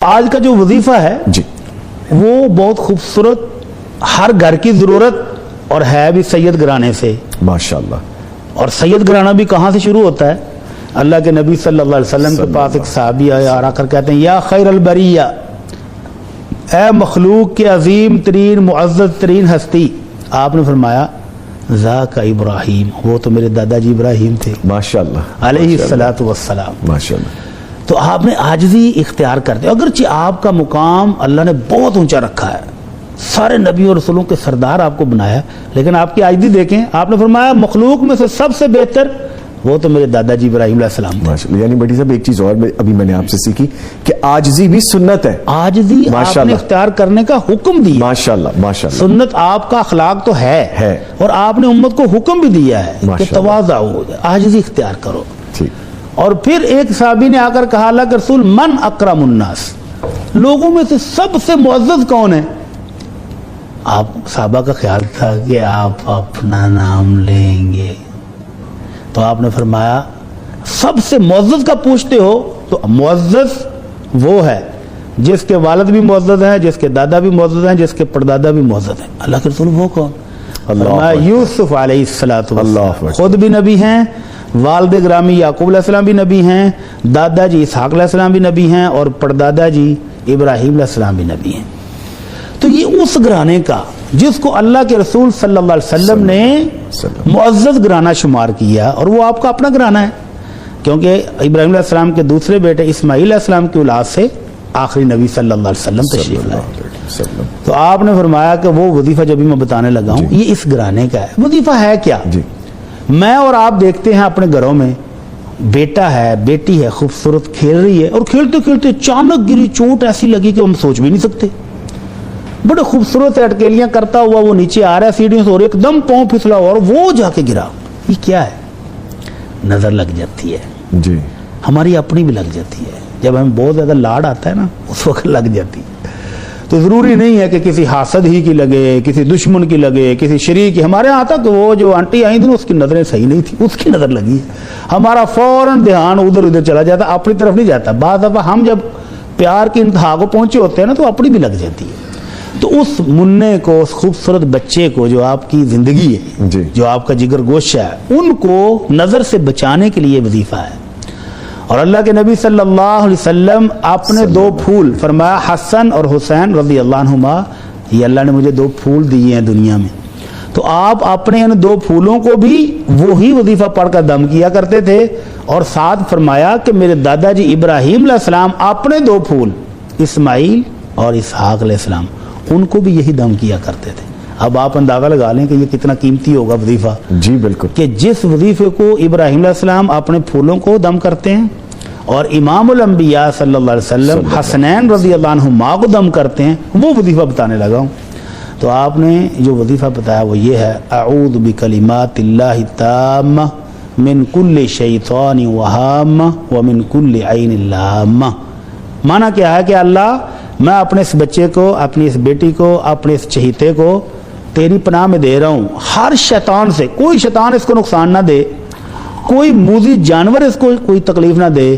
آج کا جو وظیفہ ہے جی وہ بہت خوبصورت، ہر گھر کی ضرورت، اور ہے بھی سید گھرانے سے ماشاءاللہ. اور سید گھرانہ بھی کہاں سے شروع ہوتا ہے؟ اللہ کے نبی صلی اللہ علیہ وسلم کے پاس ایک صحابی آیا اور آ کر کہتے ہیں یا خیر البریہ، اے مخلوق کے عظیم ترین معزز ترین ہستی. آپ نے فرمایا ذاک ابراہیم، وہ تو میرے دادا جی ابراہیم تھے ماشاءاللہ علیہ الصلاۃ والسلام. ماشاءاللہ. تو آپ نے عاجزی اختیار کر دی، اگرچہ آپ کا مقام اللہ نے بہت اونچا رکھا ہے، سارے نبی اور رسولوں کے سردار آپ کو بنایا، لیکن آپ کی عاجزی دیکھیں. آپ نے فرمایا مخلوق میں سے سب سے بہتر وہ تو میرے دادا جی ابراہیم علیہ السلام تھے. ماشاءاللہ. یعنی بڑی صاحب ایک چیز اور ابھی میں نے آپ سے سیکھی کہ عاجزی بھی سنت ہے. عاجزی آپ نے اختیار کرنے کا حکم دیا. ماشاءاللہ ماشاءاللہ. سنت آپ کا اخلاق تو ہے اور آپ نے امت کو حکم بھی دیا ہے کہ تواضع ہو، عاجزی اختیار کرو. ٹھیک. اور پھر ایک صحابی نے آ کر کہا اللہ کے رسول من اکرم الناس، لوگوں میں سے سب سے معزز کون ہے؟ آپ صحابہ کا خیال تھا کہ آپ اپنا نام لیں گے، تو آپ نے فرمایا سب سے معزز کا پوچھتے ہو تو معزز وہ ہے جس کے والد بھی معزز ہیں، جس کے دادا بھی معزز ہیں، جس کے پردادا بھی معزز ہیں. اللہ کے رسول وہ کون؟ فرمایا یوسف علیہ السلام، خود بھی نبی ہیں، والد گرامی یعقوب علیہ السلام بھی نبی ہیں، دادا جی اسحاق علیہ السلام بھی نبی ہیں، اور پردادا جی ابراہیم علیہ السلام بھی نبی ہیں. تو یہ اس گھرانے کا جس کو اللہ کے رسول صلی اللہ علیہ وسلم نے معزز گھرانہ شمار کیا، اور وہ آپ کا اپنا گھرانہ ہے، کیونکہ ابراہیم علیہ السلام کے دوسرے بیٹے اسماعیل علیہ السلام کی اولاد سے آخری نبی صلی اللہ علیہ وسلم تشریف لائے. تو آپ نے فرمایا کہ وہ وظیفہ جب بھی میں بتانے لگا ہوں یہ اس گھرانے کا ہے. وظیفہ ہے کیا؟ میں اور آپ دیکھتے ہیں اپنے گھروں میں بیٹا ہے، بیٹی ہے، خوبصورت کھیل رہی ہے، اور کھیلتے کھیلتے اچانک گری، چوٹ ایسی لگی کہ ہم سوچ بھی نہیں سکتے. بڑے خوبصورت اٹکیلیاں کرتا ہوا وہ نیچے آ رہا ہے سیڑھیوں سے، اور ایک دم پاؤں پھسلا اور وہ جا کے گرا. یہ کیا ہے؟ نظر لگ جاتی ہے. جی ہماری اپنی بھی لگ جاتی ہے. جب ہمیں بہت زیادہ لاڈ آتا ہے نا اس وقت لگ جاتی ہے. تو ضروری نہیں ہے کہ کسی حاسد ہی کی لگے، کسی دشمن کی لگے، کسی شریک کی. ہمارے یہاں تک وہ جو آنٹی آئی تھی اس کی نظریں صحیح نہیں تھی، اس کی نظر لگی. ہمارا فوراً دھیان ادھر ادھر چلا جاتا، اپنی طرف نہیں جاتا. بعض دفعہ ہم جب پیار کی انتہا کو پہنچے ہوتے ہیں نا تو اپنی بھی لگ جاتی ہے. تو اس منع کو، اس خوبصورت بچے کو جو آپ کی زندگی ہے، جو آپ کا جگر گوشہ ہے، ان کو نظر سے بچانے کے لیے وظیفہ ہے. اور اللہ کے نبی صلی اللہ علیہ وسلم اپنے دو پھول فرمایا حسن اور حسین رضی اللہ عنہما، یہ اللہ نے مجھے دو پھول دیے ہیں دنیا میں. تو آپ اپنے ان دو پھولوں کو بھی وہی وظیفہ پڑھ کر دم کیا کرتے تھے. اور ساتھ فرمایا کہ میرے دادا جی ابراہیم علیہ السلام اپنے دو پھول اسماعیل اور اسحاق علیہ السلام ان کو بھی یہی دم کیا کرتے تھے. اب آپ اندازہ لگا لیں کہ یہ کتنا قیمتی ہوگا وظیفہ. جی بالکل. کہ جس وظیفے کو ابراہیم علیہ السلام اپنے پھولوں کو دم کرتے ہیں اور امام الانبیاء صلی اللہ علیہ وسلم حسنین رضی اللہ عنہما کو دم کرتے ہیں، وہ وظیفہ بتانے لگا ہوں. تو آپ نے جو وظیفہ بتایا وہ یہ ہے اعوذ بکلمات اللہ التامہ من کل شیطان وہامہ ومن کل عین لامہ. معنی کیا ہے کہ اللہ میں اپنے اس بچے کو، اپنی اس بیٹی کو، اپنے اس چہیتے کو تیری پناہ میں دے رہا ہوں ہر شیطان سے. کوئی شیطان اس کو نقصان نہ دے، کوئی موذی جانور اس کو کوئی تکلیف نہ دے،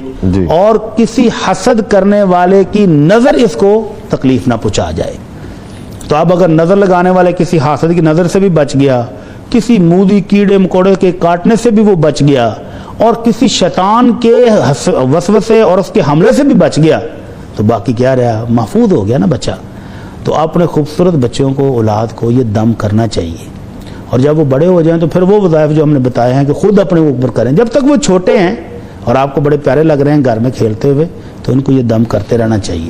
اور کسی حسد کرنے والے کی نظر اس کو تکلیف نہ پہنچا جائے. تو اب اگر نظر لگانے والے کسی حاسد کی نظر سے بھی بچ گیا، کسی موذی کیڑے مکوڑے کے کاٹنے سے بھی وہ بچ گیا، اور کسی شیطان کے وسوسے اور اس کے حملے سے بھی بچ گیا، تو باقی کیا رہا؟ محفوظ ہو گیا نا بچہ. تو اپنے خوبصورت بچوں کو، اولاد کو یہ دم کرنا چاہیے. اور جب وہ بڑے ہو جائیں تو پھر وہ وظائف جو ہم نے بتائے ہیں کہ خود اپنے اوپر کریں. جب تک وہ چھوٹے ہیں اور آپ کو بڑے پیارے لگ رہے ہیں گھر میں کھیلتے ہوئے، تو ان کو یہ دم کرتے رہنا چاہیے.